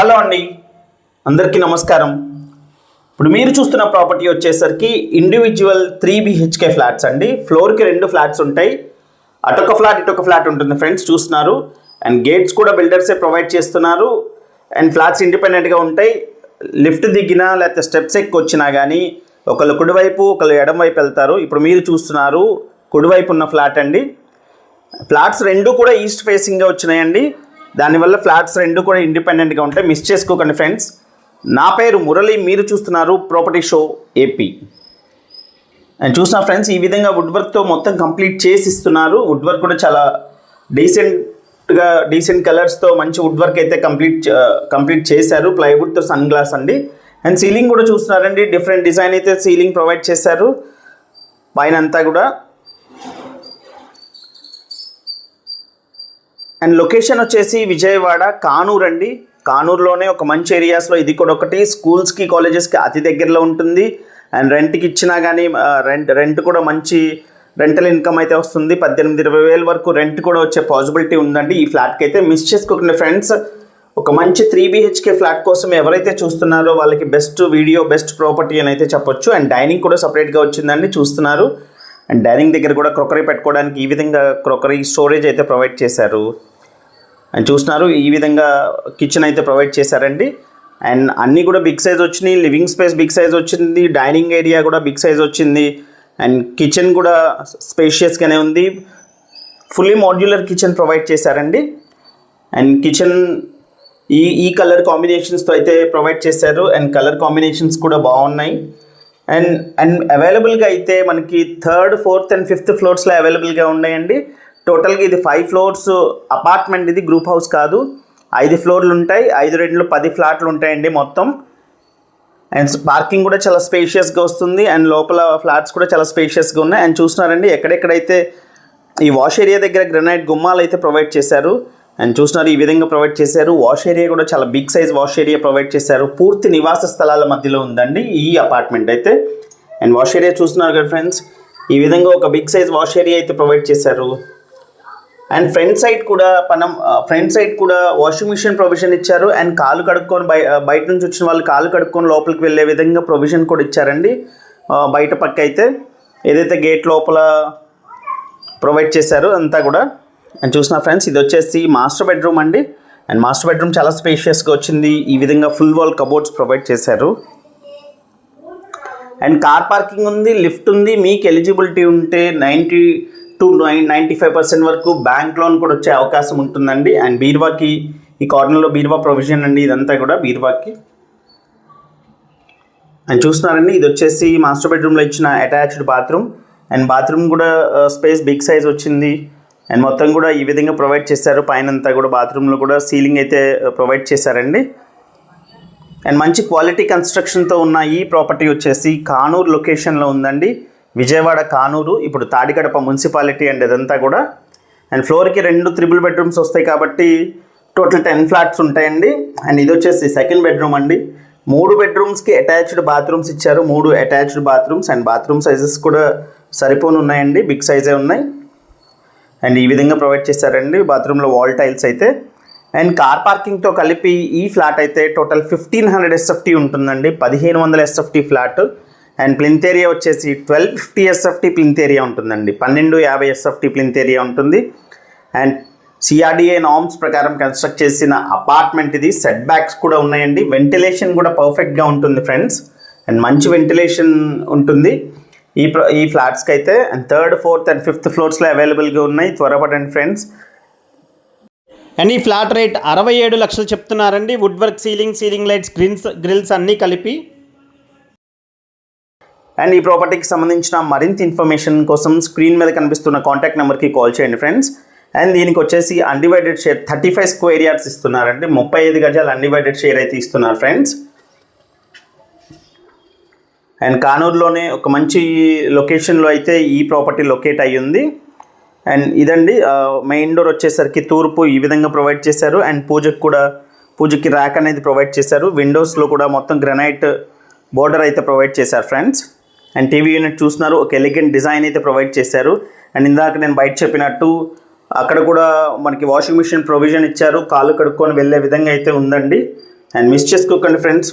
Hello అండి, అందరికీ నమస్కారం. ఇప్పుడు మీరు చూస్తున్న ప్రాపర్టీ వచ్చేసరికి ఇండివిజువల్ 3 BHK ఫ్లాట్స్ అండి. ఫ్లోర్కి 2 ఫ్లాట్స్ ఉంటాయి. అటొక ఫ్లాట్ ఇటొక ఫ్లాట్ ఉంటుంది ఫ్రెండ్స్, చూస్తున్నారు. అండ్ గేట్స్ కూడా బిల్డర్సే ప్రొవైడ్ చేస్తున్నారు. అండ్ ఫ్లాట్స్ ఇండిపెండెంట్గా ఉంటాయి. లిఫ్ట్ దిగినా లేకపోతే స్టెప్స్ ఎక్కి వచ్చినా కానీ ఒకళ్ళు కుడివైపు ఒకళ్ళు ఎడమ వైపు వెళ్తారు. ఇప్పుడు మీరు చూస్తున్నారు కుడివైపు ఉన్న ఫ్లాట్ అండి. ఫ్లాట్స్ 2 కూడా ఈస్ట్ ఫేసింగ్గా వచ్చినాయండి. దానివల్ల ఫ్లాట్స్ 2 కూడా ఇండిపెండెంట్గా ఉంటాయి. మిస్ చేసుకోకండి ఫ్రెండ్స్. నా పేరు మురళి, మీరు చూస్తున్నారు ప్రాపర్టీ షో ఏపీ. అండ్ చూసిన ఫ్రెండ్స్, ఈ విధంగా వుడ్ వర్క్తో మొత్తం కంప్లీట్ చేసి ఇస్తున్నారు. వుడ్ వర్క్ కూడా చాలా డీసెంట్ కలర్స్తో మంచి వుడ్ వర్క్ అయితే కంప్లీట్ చేశారు. ప్లైవుడ్తో సన్ గ్లాస్ అండి. అండ్ సీలింగ్ కూడా చూస్తున్నారండి, డిఫరెంట్ డిజైన్ అయితే సీలింగ్ ప్రొవైడ్ చేశారు పైన అంతా కూడా. అండ్ లొకేషన్ వచ్చేసి విజయవాడ కానూరు అండి. కానూరులోనే ఒక మంచి ఏరియాస్లో ఇది కూడా ఒకటి. స్కూల్స్కి కాలేజెస్కి అతి దగ్గరలో ఉంటుంది. అండ్ రెంట్కి ఇచ్చినా కానీ రెంట్ కూడా మంచి రెంటల్ ఇన్కమ్ అయితే వస్తుంది. 18-20 వేల వరకు రెంట్ కూడా వచ్చే పాసిబిలిటీ ఉందండి ఈ ఫ్లాట్కి అయితే. మిస్ చేసుకోకండి ఫ్రెండ్స్. ఒక మంచి 3 BHK ఫ్లాట్ కోసం ఎవరైతే చూస్తున్నారో వాళ్ళకి బెస్ట్ వీడియో, బెస్ట్ ప్రాపర్టీ అని అయితే చెప్పొచ్చు. అండ్ డైనింగ్ కూడా సపరేట్గా వచ్చిందండి, చూస్తున్నారు. అండ్ డైనింగ్ దగ్గర కూడా క్రొకరీ పెట్టుకోవడానికి ఈ విధంగా క్రొకరీ స్టోరేజ్ అయితే ప్రొవైడ్ చేశారు. అండ్ చూస్తున్నారు, ఈ విధంగా కిచెన్ అయితే ప్రొవైడ్ చేశారండి. అండ్ అన్నీ కూడా బిగ్ సైజ్ వచ్చినాయి. లివింగ్ స్పేస్ బిగ్ సైజ్ వచ్చింది. డైనింగ్ ఏరియా కూడా బిగ్ సైజ్ వచ్చింది. అండ్ కిచెన్ కూడా స్పేషియస్గానే ఉంది. ఫుల్లీ మాడ్యులర్ కిచెన్ ప్రొవైడ్ చేశారండి. అండ్ కిచెన్ ఈ కలర్ కాంబినేషన్స్తో అయితే ప్రొవైడ్ చేశారు. అండ్ కలర్ కాంబినేషన్స్ కూడా బాగున్నాయి. అండ్ అవైలబుల్గా అయితే మనకి 3rd, 4th అండ్ 5th ఫ్లోర్స్లో అవైలబుల్గా ఉన్నాయండి. టోటల్గా ఇది 5 ఫ్లోర్స్ అపార్ట్మెంట్, ఇది గ్రూప్ హౌస్ కాదు. 5 ఫ్లోర్లు ఉంటాయి. 5 2 10 ఫ్లాట్లు ఉంటాయండి మొత్తం. అండ్ పార్కింగ్ కూడా చాలా స్పేషియస్గా వస్తుంది. అండ్ లోపల ఫ్లాట్స్ కూడా చాలా స్పేషియస్గా ఉన్నాయి. అండ్ చూస్తున్నారండి, ఎక్కడెక్కడైతే ఈ వాష్ ఏరియా దగ్గర గ్రనైట్ గుమ్మాలు అయితే ప్రొవైడ్ చేశారు. అండ్ చూస్తున్నారు, ఈ విధంగా ప్రొవైడ్ చేశారు. వాష్ ఏరియా కూడా చాలా big size wash area provide చేశారు. పూర్తి నివాస స్థలాల మధ్యలో ఉందండి ఈ అపార్ట్మెంట్ అయితే. అండ్ వాష్ ఏరియా చూస్తున్నారు కదా ఫ్రెండ్స్, ఈ విధంగా ఒక బిగ్ సైజ్ వాష్ ఏరియా అయితే ప్రొవైడ్ చేశారు. అండ్ ఫ్రంట్ సైడ్ కూడా వాషింగ్ మిషన్ ప్రొవిజన్ ఇచ్చారు. అండ్ కాలు కడుక్కొని బయట నుంచి వచ్చిన వాళ్ళు కాలు కడుక్కొని లోపలికి వెళ్ళే విధంగా ప్రొవిజన్ కూడా ఇచ్చారండి. బయట పక్క అయితే ఏదైతే గేట్ లోపల ప్రొవైడ్ చేశారో అంతా కూడా. అండ్ చూసిన ఫ్రెండ్స్, ఇది వచ్చేసి మాస్టర్ బెడ్రూమ్ అండి. అండ్ మాస్టర్ బెడ్రూమ్ చాలా స్పేషియస్గా వచ్చింది. ఈ విధంగా ఫుల్ వాల్ కబోర్డ్స్ ప్రొవైడ్ చేశారు. అండ్ కార్ పార్కింగ్ ఉంది, లిఫ్ట్ ఉంది. మీకు ఎలిజిబిలిటీ ఉంటే 90 to 95% వరకు బ్యాంక్ లోన్ కూడా వచ్చే అవకాశం ఉంటుందండి. అండ్ బీరువాకి ఈ కార్నర్లో బీరువా ప్రొవిజన్ అండి, ఇదంతా కూడా బీరువాకి. అండ్ చూస్తున్నారండి, ఇది వచ్చేసి మాస్టర్ బెడ్రూమ్లో ఇచ్చిన అటాచ్డ్ బాత్రూమ్. అండ్ బాత్రూమ్ కూడా స్పేస్ బిగ్ సైజ్ వచ్చింది. అండ్ మొత్తం కూడా ఈ విధంగా ప్రొవైడ్ చేశారు. పైన అంతా కూడా బాత్రూంలో కూడా సీలింగ్ అయితే ప్రొవైడ్ చేశారండి. అండ్ మంచి క్వాలిటీ కన్స్ట్రక్షన్తో ఉన్న ఈ ప్రాపర్టీ వచ్చేసి కానూరు లొకేషన్లో ఉందండి. విజయవాడ కానూరు, ఇప్పుడు తాడికడప మున్సిపాలిటీ అండి ఇదంతా కూడా. అండ్ ఫ్లోర్కి 2 3 బెడ్రూమ్స్ వస్తాయి కాబట్టి టోటల్ 10 ఫ్లాట్స్ ఉంటాయండి. అండ్ ఇది వచ్చేసి సెకండ్ బెడ్రూమ్ అండి. 3 బెడ్రూమ్స్కి అటాచ్డ్ బాత్రూమ్స్ ఇచ్చారు. 3 attached bathrooms. And bathroom sizes కూడా సరిపోను ఉన్నాయండి, బిగ్ సైజే ఉన్నాయి. అండ్ ఈ విధంగా ప్రొవైడ్ చేశారండి బాత్రూంలో వాల్ టైల్స్ అయితే. అండ్ కార్ పార్కింగ్తో కలిపి ఈ ఫ్లాట్ అయితే టోటల్ 1500 SFT ఉంటుందండి. 1500 SFT flat. And plinth area వచ్చేసి 1250 SFT ప్లింత్ ఏరియా ఉంటుందండి. 1250 SFT ప్లింత్ ఏరియా ఉంటుంది. అండ్ CRDA నార్మ్స్ ప్రకారం కన్స్ట్రక్ట్ చేసిన అపార్ట్మెంట్ ఇది. సెట్ బ్యాక్స్ కూడా ఉన్నాయండి. వెంటిలేషన్ కూడా పర్ఫెక్ట్గా ఉంటుంది ఫ్రెండ్స్. అండ్ మంచి వెంటిలేషన్ ఉంటుంది ఈ ఫ్లాట్స్కి అయితే. And 3rd, 4th and 5th ఫ్లోర్స్లో అవైలబుల్గా ఉన్నాయి. త్వరపడండి ఫ్రెండ్స్. అండ్ ఈ ఫ్లాట్ రేట్ 67 లక్షలు చెప్తున్నారండి. Wood work, ceiling lights, grills అన్నీ కలిపి. అండ్ ఈ ప్రాపర్టీకి సంబంధించిన మరింత ఇన్ఫర్మేషన్ కోసం స్క్రీన్ మీద కనిపిస్తున్న కాంటాక్ట్ నెంబర్కి కాల్ చేయండి ఫ్రెండ్స్. అండ్ దీనికి వచ్చేసి అన్డివైడెడ్ షేర్ 35 స్క్వేర్ యార్డ్స్ ఇస్తున్నారండి. 35 గజాలు అన్డివైడెడ్ షేర్ అయితే ఇస్తున్నారు ఫ్రెండ్స్. అండ్ కానూరులోనే ఒక మంచి లొకేషన్లో అయితే ఈ ప్రాపర్టీ లొకేట్ అయ్యింది. అండ్ ఇదండి మెయిన్ డోర్ వచ్చేసరికి తూర్పు ఈ విధంగా ప్రొవైడ్ చేశారు. అండ్ పూజకి ర్యాక్ అనేది ప్రొవైడ్ చేశారు. విండోస్లో కూడా మొత్తం గ్రనైట్ బోర్డర్ అయితే ప్రొవైడ్ చేశారు ఫ్రెండ్స్. అండ్ టీవీ యూనిట్ చూస్తున్నారు, ఒక ఎలిగెంట్ డిజైన్ అయితే ప్రొవైడ్ చేశారు. అండ్ ఇందాక నేను బయట చెప్పినట్టు అక్కడ కూడా మనకి వాషింగ్ మిషన్ ప్రొవిజన్ ఇచ్చారు. కాళ్ళు కడుక్కొని వెళ్ళే విధంగా అయితే ఉందండి. అండ్ మిస్ చేసుకోకండి ఫ్రెండ్స్.